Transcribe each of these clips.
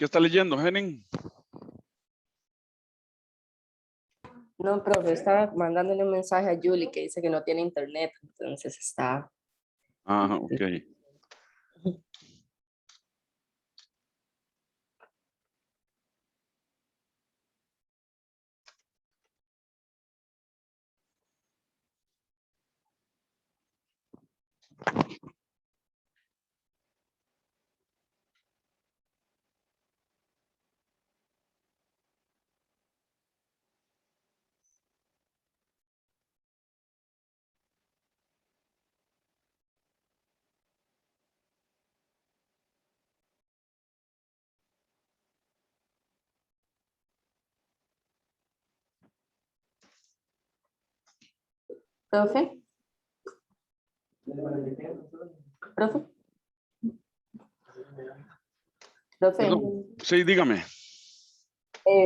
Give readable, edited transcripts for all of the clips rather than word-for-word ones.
¿Qué está leyendo, Henning? No, profe, estaba mandándole un mensaje a Julie que dice que no tiene internet, entonces está... Ah, ok. ¿Profe? ¿Profe? ¿Profe? Perdón. Sí, dígame.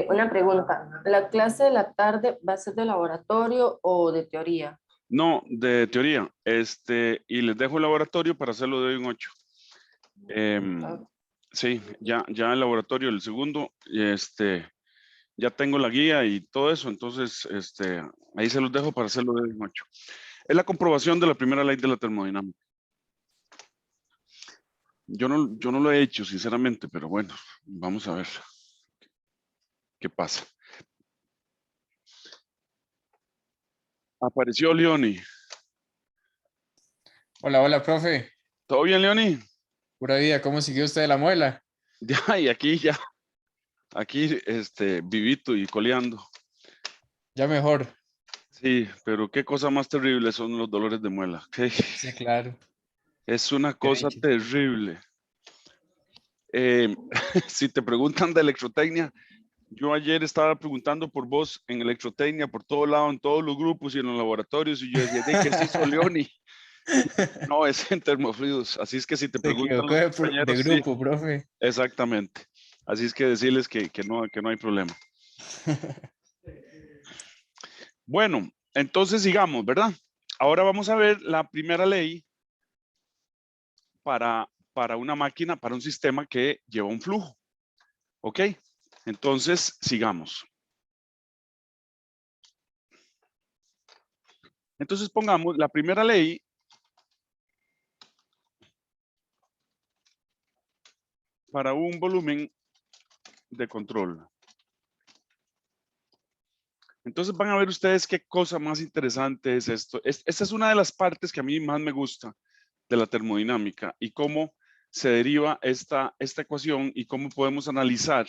Una pregunta. ¿La clase de la tarde va a ser de laboratorio o de teoría? No, de teoría. Y les dejo el laboratorio para hacerlo de hoy en 8. Sí, ya el laboratorio, el segundo, ya tengo la guía y todo eso, entonces, ahí se los dejo para hacerlo de hoy en 8. Es la comprobación de la primera ley de la termodinámica. Yo no lo he hecho, sinceramente, pero bueno, vamos a ver qué pasa. Apareció Leoni. Hola, hola, profe. ¿Todo bien, Leoni? Pura vida, ¿cómo siguió usted de la muela? Ya, y aquí, vivito y coleando. Ya mejor. Sí, pero qué cosa más terrible son los dolores de muela. Sí, claro. Es una Qué cosa dicha. terrible. Si te preguntan de electrotecnia, yo ayer estaba preguntando por vos en electrotecnia, por todo lado, en todos los grupos y en los laboratorios, y yo decía, ¿de qué se hizo Leoni? No, es en termofluidos. Así es que si te Se preguntan equivocó los de compañeros, sí, grupo, profe. exactamente. Así es que decirles que no hay problema. Bueno, entonces sigamos, ¿verdad? Ahora vamos a ver la primera ley para una máquina, para un sistema que lleva un flujo. ¿Ok? Entonces, sigamos. Entonces pongamos la primera ley para un volumen de control. Entonces van a ver ustedes qué cosa más interesante es esto. Esta es una de las partes que a mí más me gusta de la termodinámica y cómo se deriva esta ecuación y cómo podemos analizar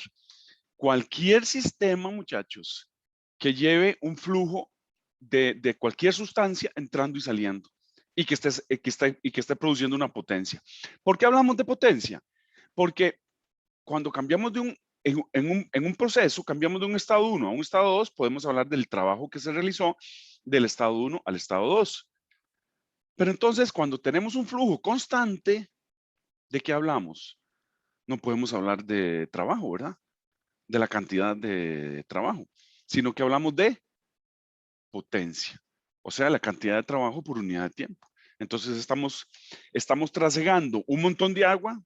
cualquier sistema, muchachos, que lleve un flujo de cualquier sustancia entrando y saliendo y que esté produciendo una potencia. ¿Por qué hablamos de potencia? Porque cuando cambiamos en un proceso, cambiamos de un estado 1 a un estado 2, podemos hablar del trabajo que se realizó del estado 1 al estado 2. Pero entonces, cuando tenemos un flujo constante, ¿de qué hablamos? No podemos hablar de trabajo, ¿verdad? De la cantidad de trabajo, sino que hablamos de potencia, o sea, la cantidad de trabajo por unidad de tiempo. Entonces, estamos trasegando un montón de agua.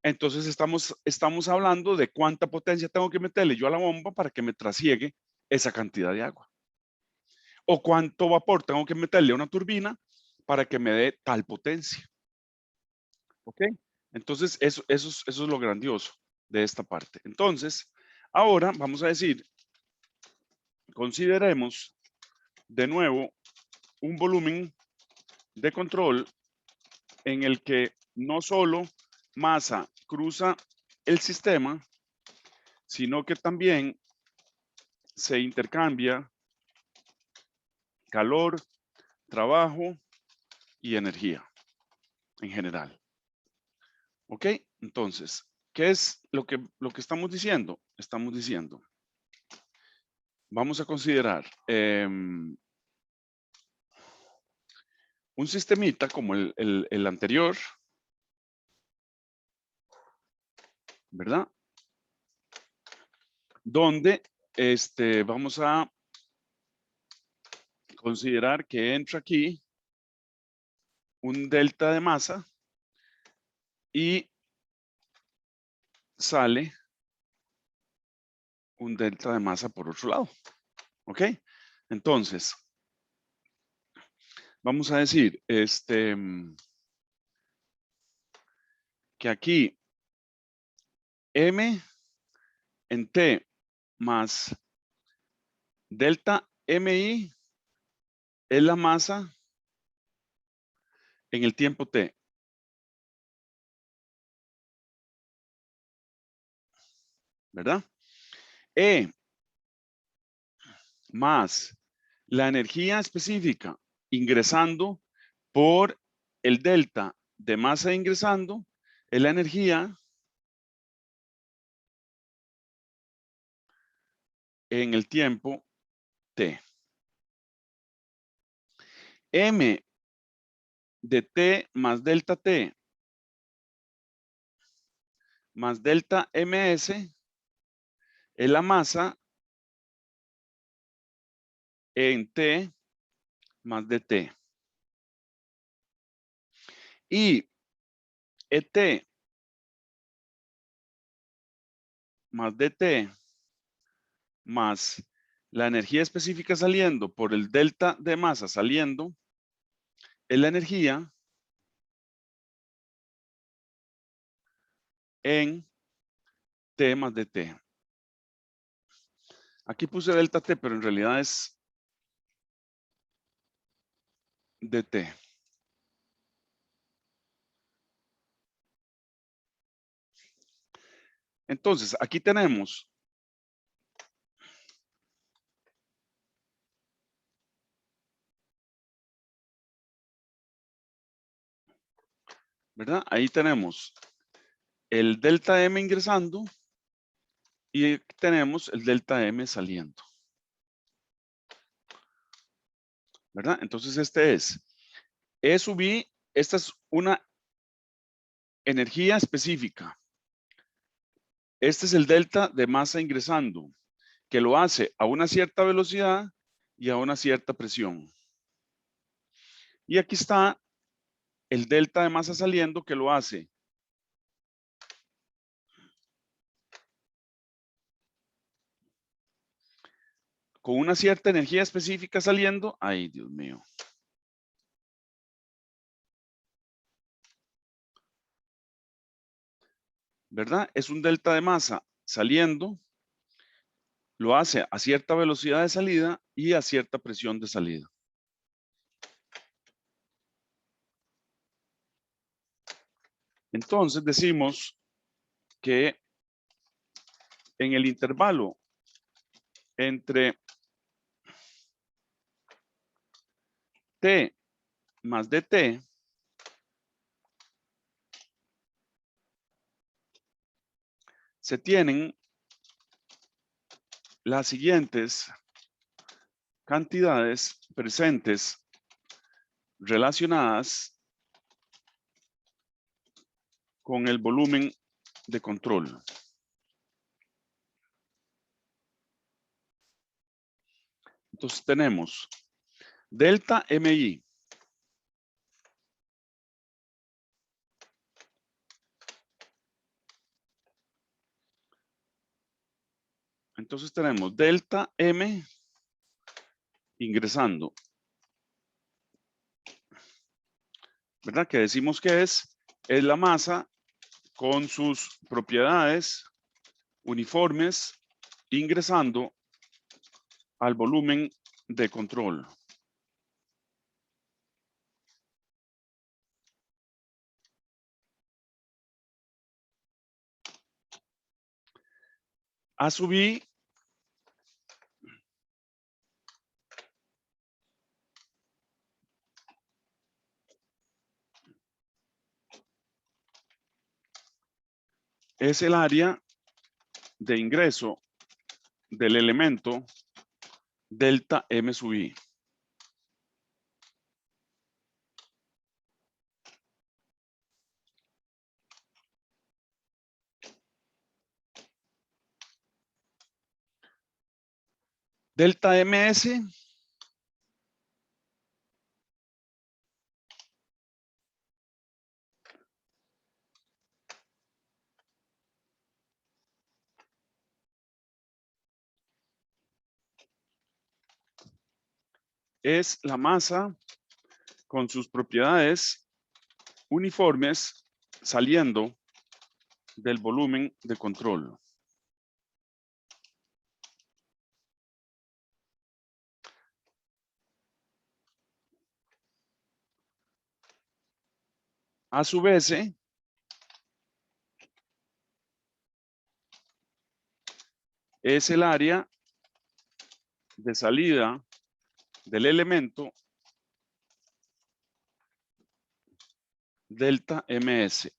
Entonces estamos hablando de cuánta potencia tengo que meterle yo a la bomba para que me trasiegue esa cantidad de agua. O cuánto vapor tengo que meterle a una turbina para que me dé tal potencia. ¿Ok? Entonces eso es lo grandioso de esta parte. Entonces, ahora vamos a decir, consideremos de nuevo un volumen de control en el que no solo masa cruza el sistema, sino que también se intercambia calor, trabajo y energía en general. ¿Ok? Entonces, ¿qué es lo que estamos diciendo? Estamos diciendo, vamos a considerar un sistemita como el anterior, ¿verdad? Donde vamos a considerar que entra aquí un delta de masa y sale un delta de masa por otro lado. ¿Ok? Entonces, vamos a decir que aquí M en T más delta MI es la masa en el tiempo T. ¿Verdad? E más la energía específica ingresando por el delta de masa ingresando es la energía en el tiempo T. M de T más delta T más delta MS es la masa en T más dt. Y ET más dt más la energía específica saliendo por el delta de masa saliendo es la energía en T más dt. Aquí puse delta T, pero en realidad es dt. Entonces, aquí tenemos ¿verdad? Ahí tenemos el delta M ingresando y tenemos el delta M saliendo. ¿Verdad? Entonces este es E sub I, esta es una energía específica. Este es el delta de masa ingresando, que lo hace a una cierta velocidad y a una cierta presión. Y aquí está el delta de masa saliendo, que lo hace con una cierta energía específica saliendo. Ay, Dios mío. ¿Verdad? Es un delta de masa saliendo, lo hace a cierta velocidad de salida y a cierta presión de salida. Entonces decimos que en el intervalo entre T más dt se tienen las siguientes cantidades presentes relacionadas con el volumen de control. Entonces tenemos delta MI. Entonces tenemos delta M ingresando. ¿Verdad? Que decimos que es la masa con sus propiedades uniformes ingresando al volumen de control. A sub I es el área de ingreso del elemento delta M sub I. Delta MS es la masa con sus propiedades uniformes saliendo del volumen de control. A su vez, es el área de salida del elemento delta ms.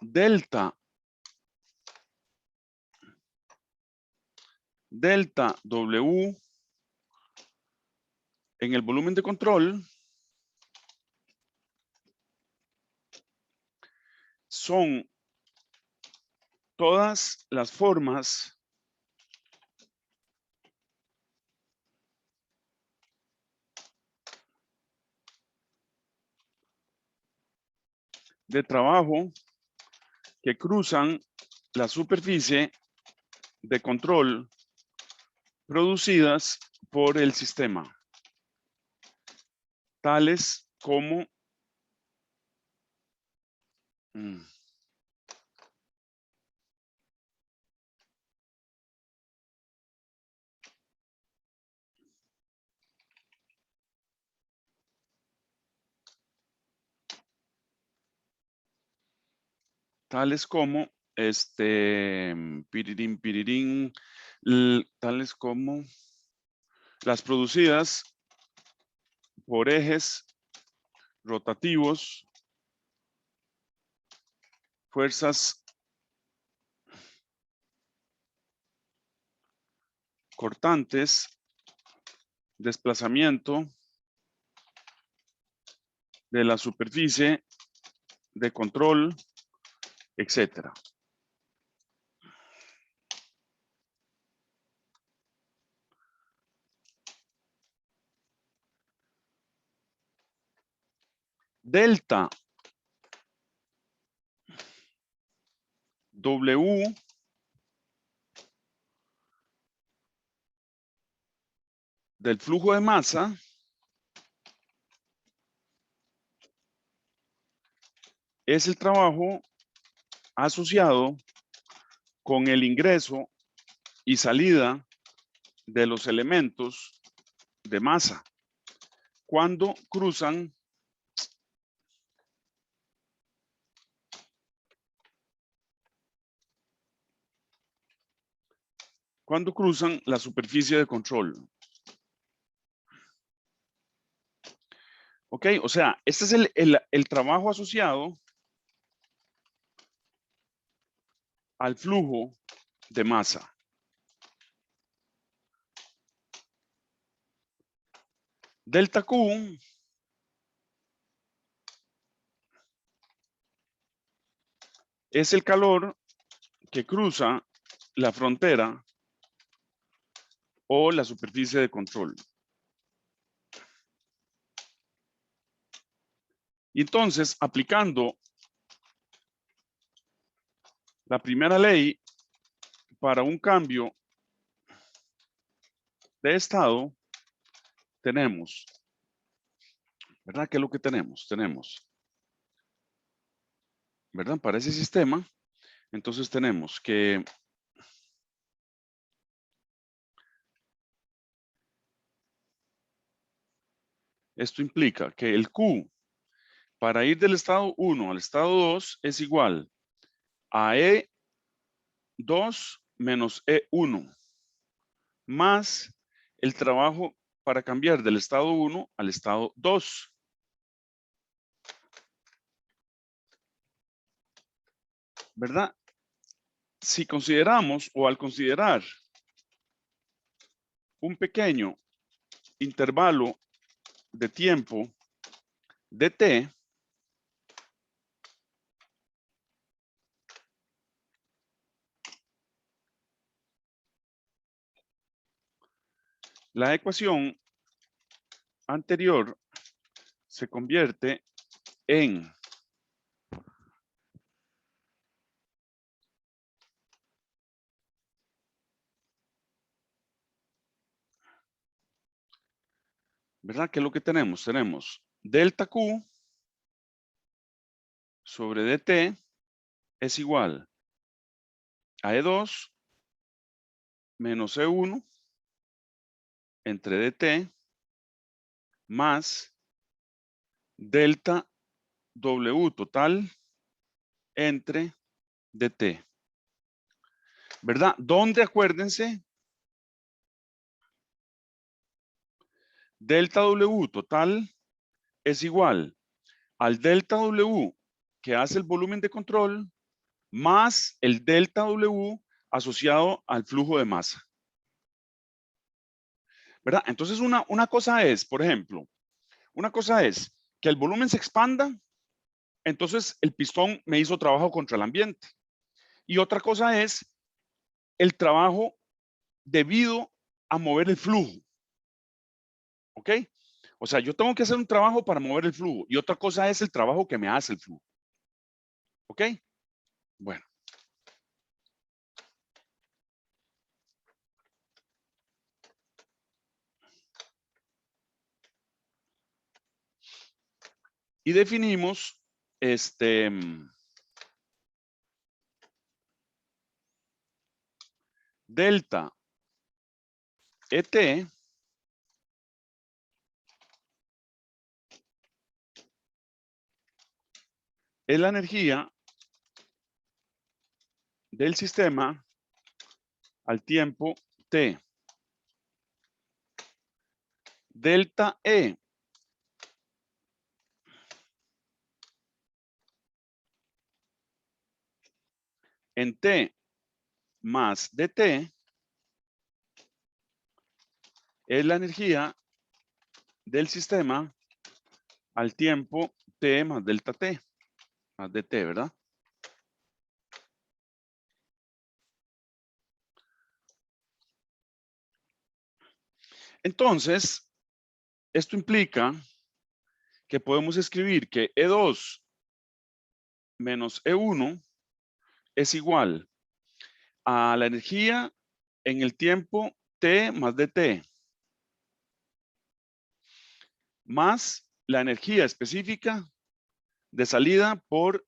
Delta W en el volumen de control son todas las formas de trabajo que cruzan la superficie de control producidas por el sistema, tales como pirirín, pirirín, tales como las producidas por ejes rotativos, fuerzas cortantes, desplazamiento de la superficie de control, etcétera. Delta W del flujo de masa es el trabajo asociado con el ingreso y salida de los elementos de masa cuando cruzan la superficie de control. Ok, o sea, este es el trabajo asociado al flujo de masa. Delta Q es el calor que cruza la frontera o la superficie de control. Y entonces, aplicando la primera ley para un cambio de estado, tenemos, ¿verdad? ¿Qué es lo que tenemos? Tenemos, ¿verdad? Para ese sistema, entonces tenemos que esto implica que el Q para ir del estado 1 al estado 2 es igual a E2 menos E1 más el trabajo para cambiar del estado 1 al estado 2. ¿Verdad? Si consideramos o al considerar un pequeño intervalo de tiempo de t, la ecuación anterior se convierte en ¿verdad? ¿Qué es lo que tenemos? Tenemos delta Q sobre dt es igual a E2 menos E1 entre dt más delta W total entre dt. ¿Verdad? Donde acuérdense, delta W total es igual al delta W que hace el volumen de control más el delta W asociado al flujo de masa. ¿Verdad? Entonces una cosa es, por ejemplo, una cosa es que el volumen se expanda, entonces el pistón me hizo trabajo contra el ambiente. Y otra cosa es el trabajo debido a mover el flujo. ¿Ok? O sea, yo tengo que hacer un trabajo para mover el flujo y otra cosa es el trabajo que me hace el flujo. ¿Ok? Bueno. Y definimos delta ET es la energía del sistema al tiempo T. Delta E en T más dt es la energía del sistema al tiempo T más delta T, más dt, ¿verdad? Entonces, esto implica que podemos escribir que E2 menos E1 es igual a la energía en el tiempo T más dt, más la energía específica de salida por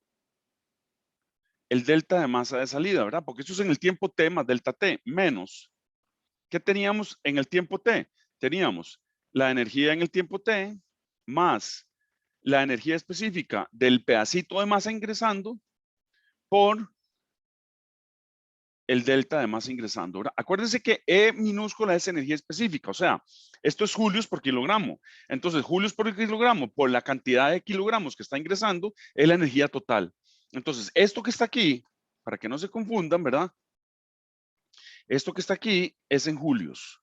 el delta de masa de salida, ¿verdad? Porque esto es en el tiempo T más delta T, menos. ¿Qué teníamos en el tiempo T? Teníamos la energía en el tiempo T más la energía específica del pedacito de masa ingresando por el delta de masa ingresando. ¿Verdad? Acuérdense que E minúscula es energía específica, o sea, esto es julios por kilogramo. Entonces, julios por kilogramo por la cantidad de kilogramos que está ingresando es la energía total. Entonces, esto que está aquí, para que no se confundan, ¿verdad? Esto que está aquí es en julios.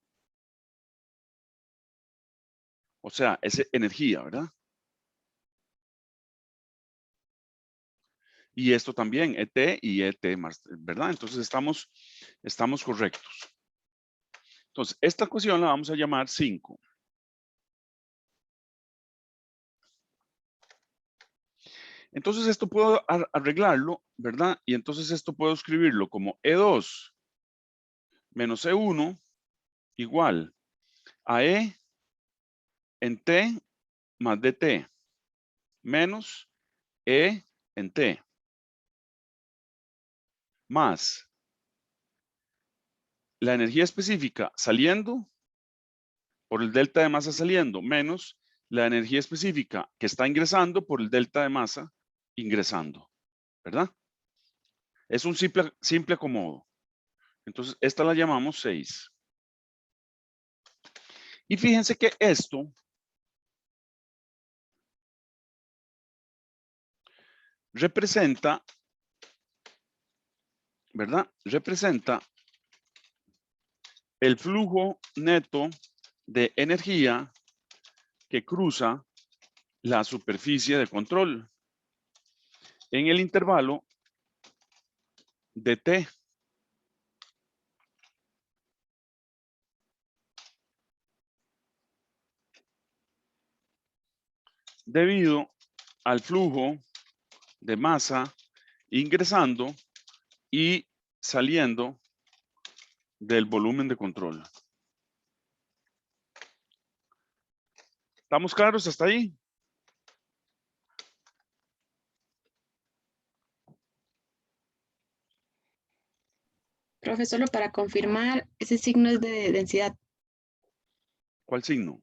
O sea, es energía, ¿verdad? Y esto también, ET y ET más, ¿verdad? Entonces estamos correctos. Entonces, esta ecuación la vamos a llamar 5. Entonces, esto puedo arreglarlo, ¿verdad? Y entonces esto puedo escribirlo como E2 menos E1 igual a E en T más DT menos E en T más la energía específica saliendo por el delta de masa saliendo menos la energía específica que está ingresando por el delta de masa ingresando, ¿verdad? Es un simple acomodo. Entonces, esta la llamamos 6. Y fíjense que esto representa, ¿verdad? Representa el flujo neto de energía que cruza la superficie de control en el intervalo de T. debido al flujo de masa ingresando y saliendo del volumen de control. ¿Estamos claros hasta ahí? Profe, solo para confirmar, ese signo es de densidad. ¿Cuál signo?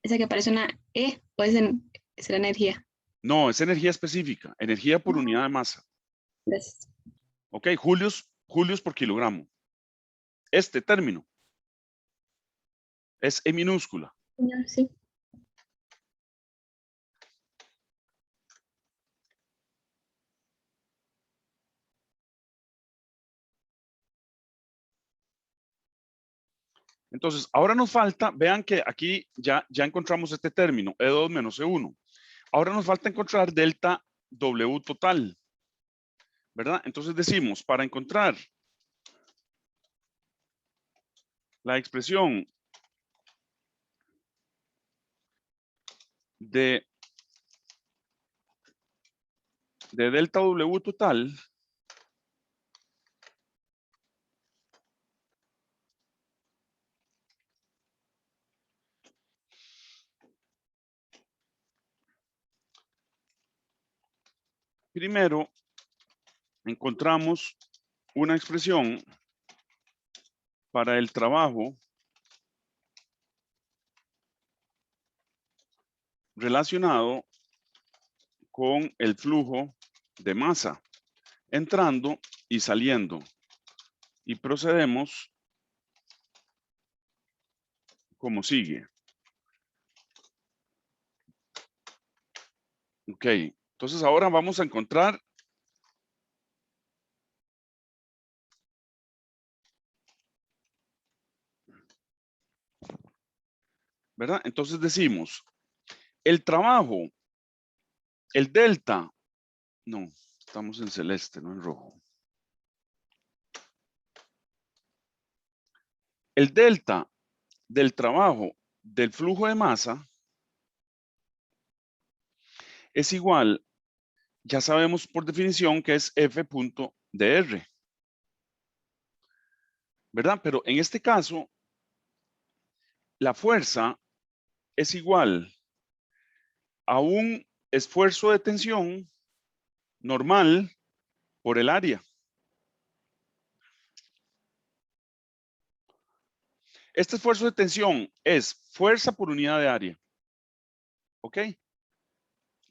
¿Esa que aparece una E o es la energía? No, es energía específica, energía por unidad de masa. Gracias. Ok, julios por kilogramo. Este término es E minúscula. Sí. Entonces, ahora nos falta, vean que aquí ya encontramos este término, E2 menos E1. Ahora nos falta encontrar delta W total, ¿verdad? Entonces decimos, para encontrar la expresión de delta W total, primero encontramos una expresión para el trabajo relacionado con el flujo de masa entrando y saliendo. Y procedemos como sigue. Ok, entonces ahora vamos a encontrar ¿verdad? Entonces decimos, el trabajo, el delta, no, estamos en celeste, no en rojo. El delta del trabajo del flujo de masa es igual, ya sabemos por definición que es F.dr, ¿verdad? Pero en este caso, la fuerza es igual a un esfuerzo de tensión normal por el área. Este esfuerzo de tensión es fuerza por unidad de área. ¿Ok?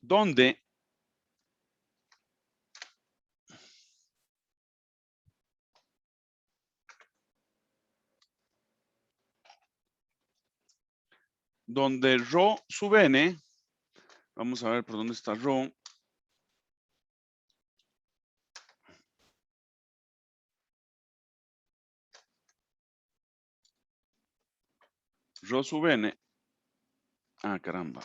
Donde rho sub n, vamos a ver por dónde está rho. Rho sub n. Ah, caramba.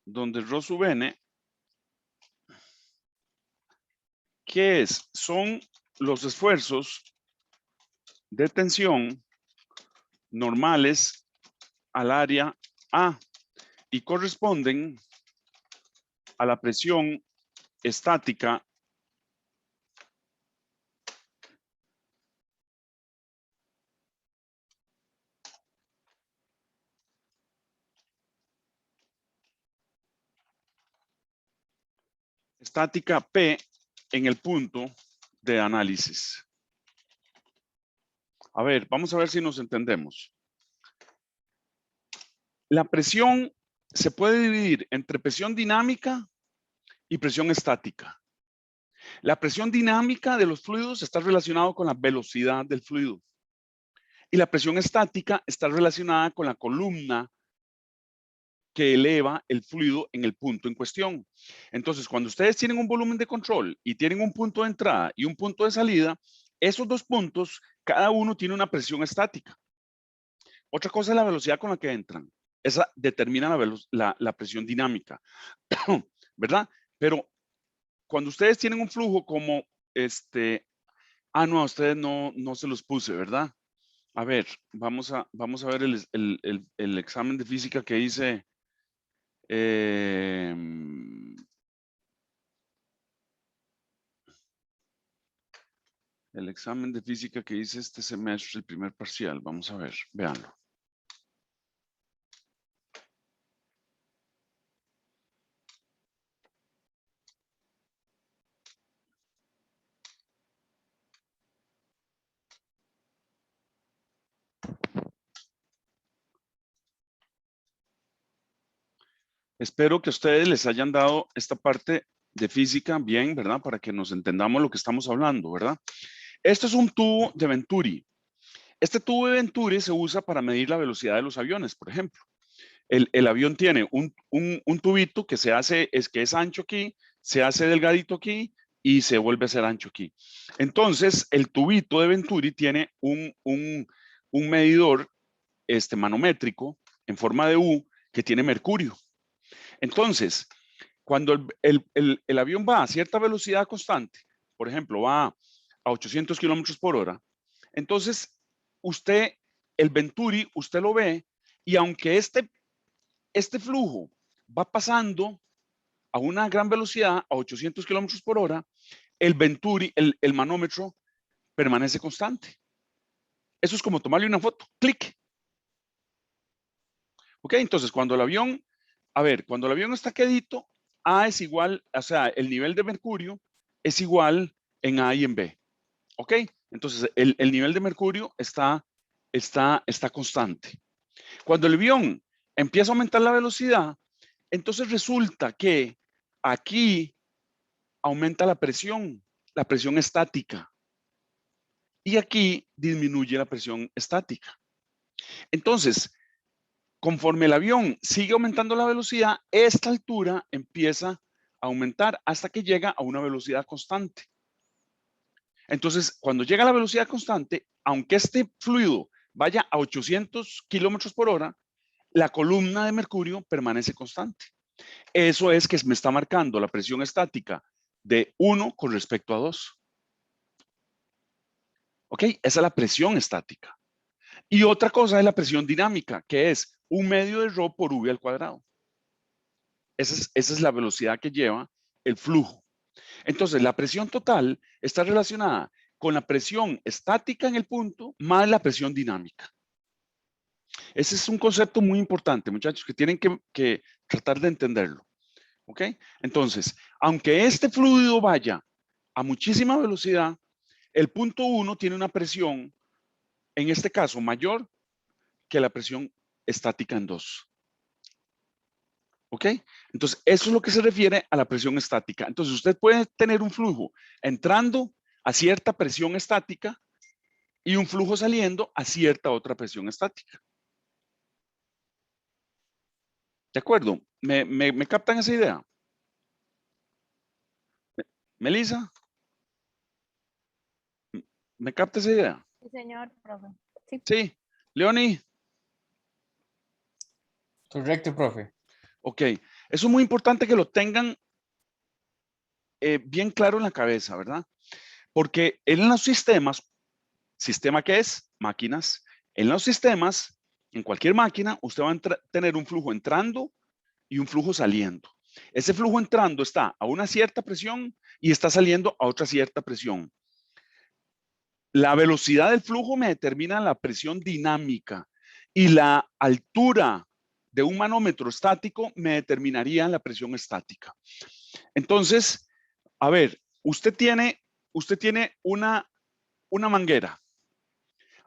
Donde rho sub n, ¿qué es? Son los esfuerzos de tensión normales al área A y corresponden a la presión estática P en el punto de análisis. A ver, vamos a ver si nos entendemos. La presión se puede dividir entre presión dinámica y presión estática. La presión dinámica de los fluidos está relacionada con la velocidad del fluido. Y la presión estática está relacionada con la columna que eleva el fluido en el punto en cuestión. Entonces, cuando ustedes tienen un volumen de control y tienen un punto de entrada y un punto de salida, esos dos puntos, cada uno tiene una presión estática. Otra cosa es la velocidad con la que entran. Esa determina la presión dinámica, ¿verdad? Pero cuando ustedes tienen un flujo como Ah, no, a ustedes no se los puse, ¿verdad? A ver, vamos a ver el examen de física que hice. El examen de física que hice este semestre, el primer parcial. Vamos a ver, véanlo. Espero que a ustedes les hayan dado esta parte de física bien, ¿verdad? Para que nos entendamos lo que estamos hablando, ¿verdad? Esto es un tubo de Venturi. Este tubo de Venturi se usa para medir la velocidad de los aviones, por ejemplo. El avión tiene un tubito que que es ancho aquí, se hace delgadito aquí y se vuelve a hacer ancho aquí. Entonces, el tubito de Venturi tiene un medidor manométrico en forma de U que tiene mercurio. Entonces, cuando el avión va a cierta velocidad constante, por ejemplo, va a 800 kilómetros por hora, entonces el Venturi, usted lo ve y aunque este flujo va pasando a una gran velocidad, a 800 kilómetros por hora, el Venturi, el manómetro, permanece constante. Eso es como tomarle una foto, clic. Ok, entonces cuando el avión está quedito, A es igual, o sea, el nivel de mercurio es igual en A y en B. Ok, entonces el nivel de mercurio está constante. Cuando el avión empieza a aumentar la velocidad, entonces resulta que aquí aumenta la presión estática. Y aquí disminuye la presión estática. Entonces, conforme el avión sigue aumentando la velocidad, esta altura empieza a aumentar hasta que llega a una velocidad constante. Entonces, cuando llega a la velocidad constante, aunque este fluido vaya a 800 kilómetros por hora, la columna de mercurio permanece constante. Eso es que me está marcando la presión estática de 1 con respecto a 2. ¿Ok? Esa es la presión estática. Y otra cosa es la presión dinámica, que es 1/2 de ρ por v al cuadrado. Esa es la velocidad que lleva el flujo. Entonces, la presión total está relacionada con la presión estática en el punto más la presión dinámica. Ese es un concepto muy importante, muchachos, que tienen que tratar de entenderlo. ¿Ok? Entonces, aunque este fluido vaya a muchísima velocidad, el punto 1 tiene una presión, en este caso, mayor que la presión estática en 2. ¿Ok? Entonces, eso es lo que se refiere a la presión estática. Entonces, usted puede tener un flujo entrando a cierta presión estática y un flujo saliendo a cierta otra presión estática. ¿De acuerdo? ¿Me captan esa idea? ¿Melissa? ¿Me capta esa idea? Sí, señor, profe. Sí. Sí. ¿Leonie? Correcto, profe. Ok. Eso es muy importante que lo tengan bien claro en la cabeza, ¿verdad? Porque en los sistemas, ¿sistema qué es? Máquinas. En los sistemas, en cualquier máquina, usted va a tener un flujo entrando y un flujo saliendo. Ese flujo entrando está a una cierta presión y está saliendo a otra cierta presión. La velocidad del flujo me determina la presión dinámica y la altura de un manómetro estático me determinaría la presión estática. Entonces, a ver, usted tiene una manguera.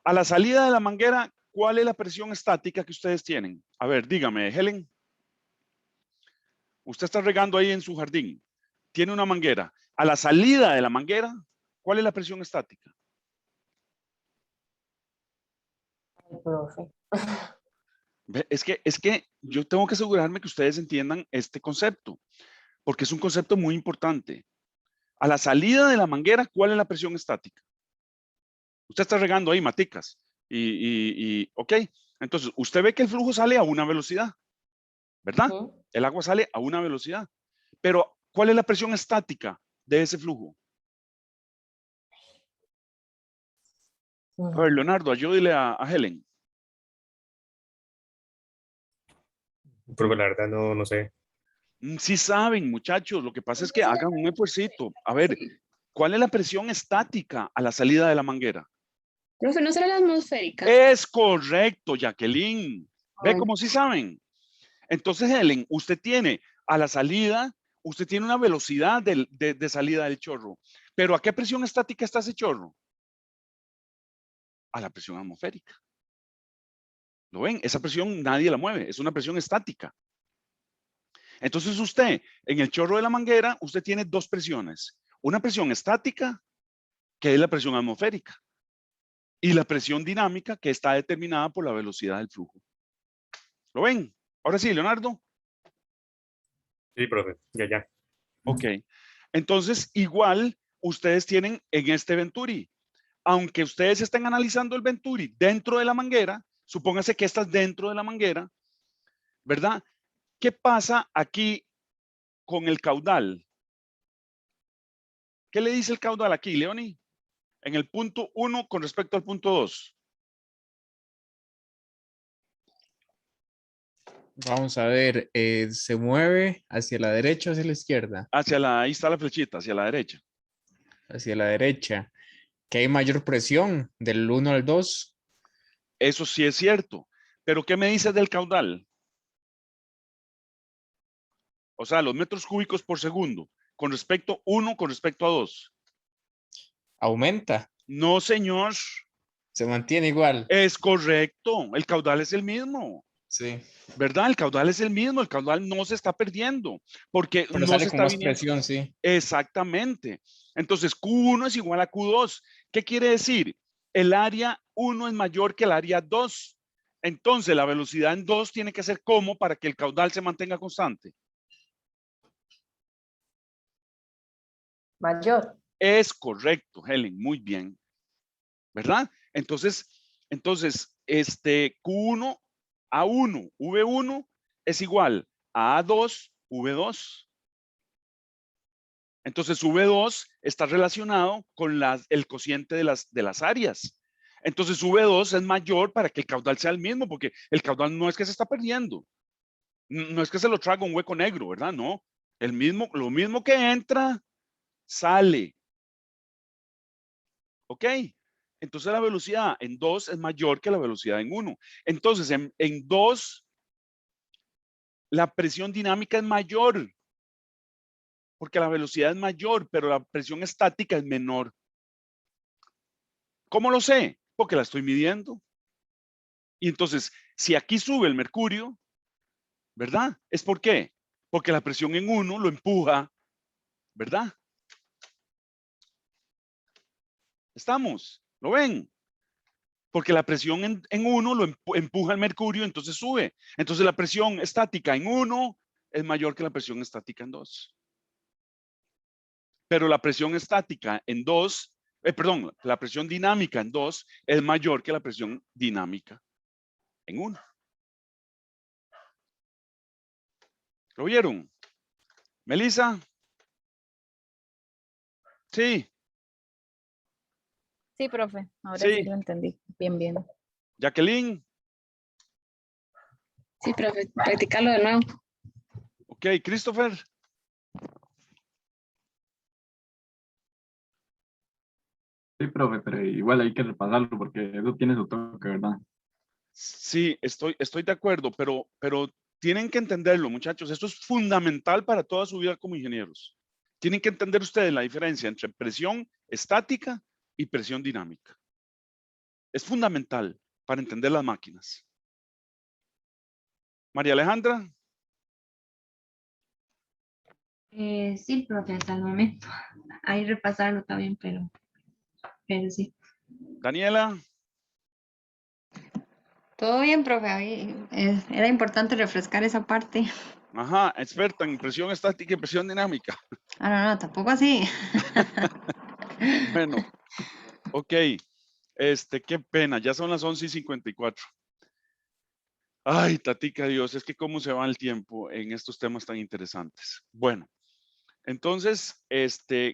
A la salida de la manguera, ¿cuál es la presión estática que ustedes tienen? A ver, dígame, Helen. Usted está regando ahí en su jardín. Tiene una manguera. A la salida de la manguera, ¿cuál es la presión estática? Profe. Es que yo tengo que asegurarme que ustedes entiendan este concepto, porque es un concepto muy importante. A la salida de la manguera, ¿cuál es la presión estática? Usted está regando ahí maticas ok, entonces usted ve que el flujo sale a una velocidad, ¿verdad? El agua sale a una velocidad, pero ¿cuál es la presión estática de ese flujo? A ver, Leonardo, ayúdele a Helen. Profe, la verdad no sé. Sí saben, muchachos, lo que pasa es que hagan un esfuercito. A ver, ¿cuál es la presión estática a la salida de la manguera? Profe, no será la atmosférica. Es correcto, Jacqueline. ¿Ve Ay. cómo sí saben? Entonces, Helen, usted tiene a la salida, usted tiene una velocidad de salida del chorro. ¿Pero a qué presión estática está ese chorro? A la presión atmosférica. ¿Lo ven? Esa presión nadie la mueve, es una presión estática. Entonces usted, en el chorro de la manguera, usted tiene dos presiones. Una presión estática, que es la presión atmosférica, y la presión dinámica, que está determinada por la velocidad del flujo. ¿Lo ven? Ahora sí, Leonardo. Sí, profe, ya. Ok. Entonces, igual, ustedes tienen en este Venturi, aunque ustedes estén analizando el Venturi dentro de la manguera, supóngase que estás dentro de la manguera, ¿verdad? ¿Qué pasa aquí con el caudal? ¿Qué le dice el caudal aquí, Leoni? En el punto 1 con respecto al punto 2. Vamos a ver, se mueve hacia la derecha o hacia la izquierda. Ahí está la flechita, hacia la derecha. Hacia la derecha. Que hay mayor presión del 1 al 2. Eso sí es cierto. Pero ¿qué me dices del caudal? O sea, los metros cúbicos por segundo. Con respecto 1 con respecto a 2. Aumenta. No, señor. Se mantiene igual. Es correcto. El caudal es el mismo. Sí. ¿Verdad? El caudal es el mismo. El caudal no se está perdiendo. Porque Pero no sale se con está más viniendo. presión, sí. Exactamente. Entonces, Q1 es igual a Q2. ¿Qué quiere decir? El área 1 es mayor que el área 2. Entonces, la velocidad en 2 tiene que ser como para que el caudal se mantenga constante. Mayor. Es correcto, Helen, muy bien. ¿Verdad? Entonces, Q1 A1, V1 es igual a A2, V2. Entonces, V2 está relacionado con el cociente de las áreas. Entonces, V2 es mayor para que el caudal sea el mismo, porque el caudal no es que se está perdiendo. No es que se lo traga un hueco negro, ¿verdad? No. Lo mismo que entra, sale. ¿Ok? Entonces, la velocidad en 2 es mayor que la velocidad en 1. Entonces, en 2, la presión dinámica es mayor, porque la velocidad es mayor, pero la presión estática es menor. ¿Cómo lo sé? Porque la estoy midiendo. Y entonces, si aquí sube el mercurio, ¿verdad? ¿Es por qué? Porque la presión en 1 lo empuja, ¿verdad? ¿Estamos? ¿Lo ven? Porque la presión en 1 lo empuja el mercurio, entonces sube. Entonces la presión estática en 1 es mayor que la presión estática en 2. Pero la presión estática en 2, perdón, la presión dinámica en 2 es mayor que la presión dinámica en 1. ¿Lo vieron? ¿Melissa? Sí. Sí, profe. Ahora Sí. sí lo entendí. Bien. Jacqueline. Sí, profe, practicarlo de nuevo. Ok, Christopher. Sí, profe, pero igual hay que repasarlo porque eso tiene su toque, ¿verdad? Sí, estoy de acuerdo, pero tienen que entenderlo, muchachos. Esto es fundamental para toda su vida como ingenieros. Tienen que entender ustedes la diferencia entre presión estática y presión dinámica. Es fundamental para entender las máquinas. María Alejandra. Sí, profe, hasta el momento. Ahí repasarlo también, pero sí. Daniela. Todo bien, profe. Ahí, era importante refrescar esa parte. Ajá, experta en presión estática y presión dinámica. No, tampoco así. Bueno, ok. Qué pena, ya son las 11:54. Ay, tatica Dios, es que cómo se va el tiempo en estos temas tan interesantes. Bueno, entonces,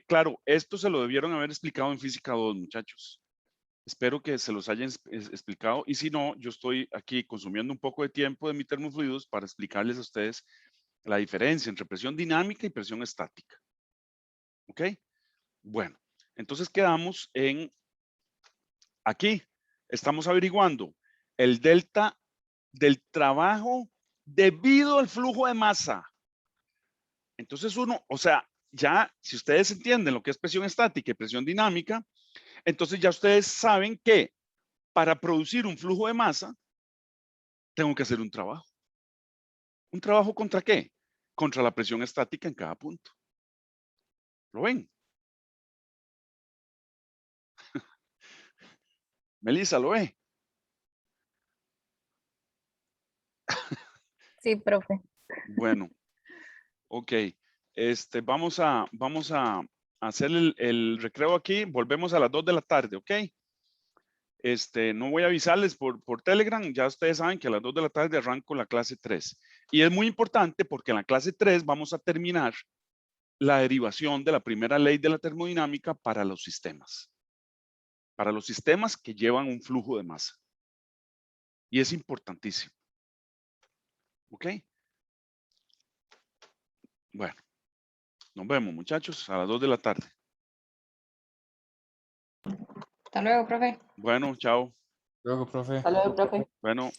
claro, esto se lo debieron haber explicado en física 2, muchachos. Espero que se los hayan explicado y si no, yo estoy aquí consumiendo un poco de tiempo de mi termofluidos para explicarles a ustedes la diferencia entre presión dinámica y presión estática. ¿Ok? Bueno, entonces quedamos en aquí. Estamos averiguando el delta del trabajo debido al flujo de masa. Entonces uno, o sea, ya si ustedes entienden lo que es presión estática y presión dinámica, entonces ya ustedes saben que para producir un flujo de masa, tengo que hacer un trabajo. ¿Un trabajo contra qué? Contra la presión estática en cada punto. ¿Lo ven? Melissa, ¿lo ve? Sí, profe. Bueno, ok. Vamos a hacer el recreo aquí. Volvemos a las 2 de la tarde, ¿ok? No voy a avisarles por Telegram. Ya ustedes saben que a las 2 de la tarde arranco la clase 3. Y es muy importante porque en la clase 3 vamos a terminar la derivación de la primera ley de la termodinámica para los sistemas. Para los sistemas que llevan un flujo de masa. Y es importantísimo. ¿Ok? Bueno, nos vemos, muchachos, a las 2 de la tarde. Hasta luego, profe. Bueno, chao. Luego, profe. Hasta luego, profe. Bueno.